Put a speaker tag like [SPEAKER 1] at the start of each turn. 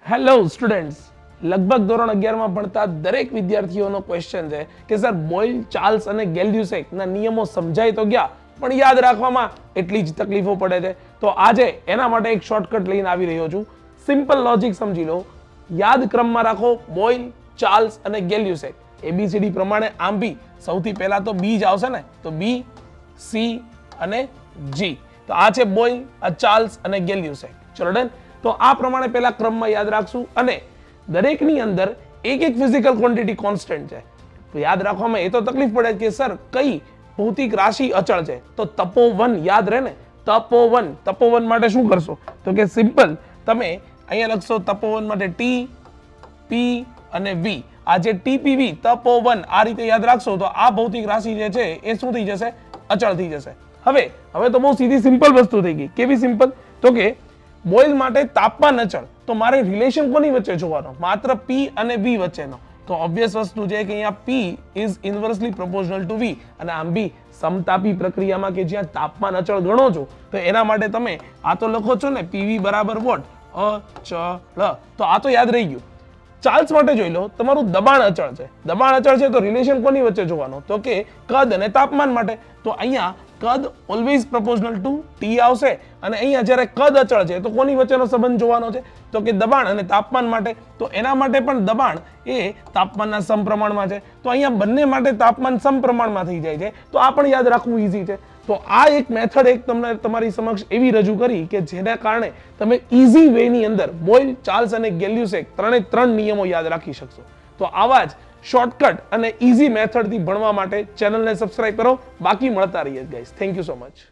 [SPEAKER 1] Hello students, લગભગ ધોરણ 11 માં ભણતા દરેક વિદ્યાર્થીઓનો ક્વેશ્ચન છે કે સર બોyle, ચાર્લ્સ અને ગેલ્યુસેક ના નિયમો સમજાય તો ગયા, પણ યાદ રાખવામાં એટલી જ તકલીફો પડે છે. તો આજે એના માટે એક શોર્ટકટ લઈને આવી રહ્યો છું. સિમ્પલ લોજિક સમજી લો, યાદ ક્રમમાં રાખો બોyle, ચાર્લ્સ અને ગેલ્યુસેક. એબીસીડી પ્રમાણે આમ બી સૌથી પહેલા તો બી જ આવશે ને, તો બી, સી અને જી. તો આ છે બોyle, આ ચાર્લ્સ અને ગેલ્યુસેક. ચલો ડન. તો આ પ્રમાણે પહેલા ક્રમમાં યાદ રાખશું અને દરેકની અંદર એક એક ફિઝિકલ ક્વોન્ટિટી કોન્સ્ટન્ટ છે. તો યાદ રાખવામાં એ તો તકલીફ પડે કે સર કઈ ભૌતિક રાશિ અચળ છે, તો તપોવન યાદ રહે ને. તપોવન માટે શું કરશો તો કે સિમ્પલ તમે અહીંયા લખશો તપોવન માટે ટી, પી અને વી. આ જે ટીપીવી તપોવન આ રીતે યાદ રાખશો તો આ ભૌતિક રાશિ જે છે એ શું થઈ જશે, અચળ થઈ જશે. હવે તો બહુ સીધી સિમ્પલ વસ્તુ થઈ ગઈ. કેવી સિમ્પલ તો કે બોyle માટે તાપમાન અચળ, તો મારે રિલેશન કોની વચ્ચે જોવાનો, માત્ર પી અને વી વચ્ચેનો. તો ઓબ્વિયસ વસ્તુ છે કે અહીંયા પી ઇઝ ઇન્વર્સલી પ્રોપોર્શનલ ટુ વી, અને આમ બી સમતાપી પ્રક્રિયામાં કે જ્યાં તાપમાન અચળ ગણો છો તો એના માટે તમે આ તો લખો છો ને પીવી બરાબર વોટ, અચળ. તો આ તો યાદ રહી ગયું. ચાર્લ્સ માટે જોઈ લો, તમારું દબાણ અચળ છે. દબાણ અચળ છે તો રિલેશન કોની વચ્ચે જોવાનો, તો કે કદ અને તાપમાન માટે. તો અહીંયા કદ ઓલવેઝ પ્રોપોર્શનલ ટુ ટી આવશે, અને અહીંયા જ્યારે કદ અચળ છે તો કોની વચ્ચેનો સંબંધ જોવાનો છે, તો કે દબાણ અને તાપમાન માટે. તો એના માટે પણ દબાણ એ તાપમાનના સમપ્રમાણમાં છે. તો અહીંયા બંને માટે તાપમાન સમપ્રમાણમાં થઈ જાય છે. તો આ પણ યાદ રાખવું ઈઝી છે. તો આ એક મેથડ એક તમને તમારી સમક્ષ એવી રજૂ કરી કે જેના કારણે તમે ઈઝી વેની અંદર બોyle, ચાર્લ્સ અને ગેલ્યુસેક ત્રણ નિયમો યાદ રાખી શકશો. તો આવા જ શોર્ટકટ અને ઈઝી મેથડથી ભણવા માટે ચેનલને સબસ્ક્રાઇબ કરો. બાકી મળતા રહીએ guys. Thank you so much.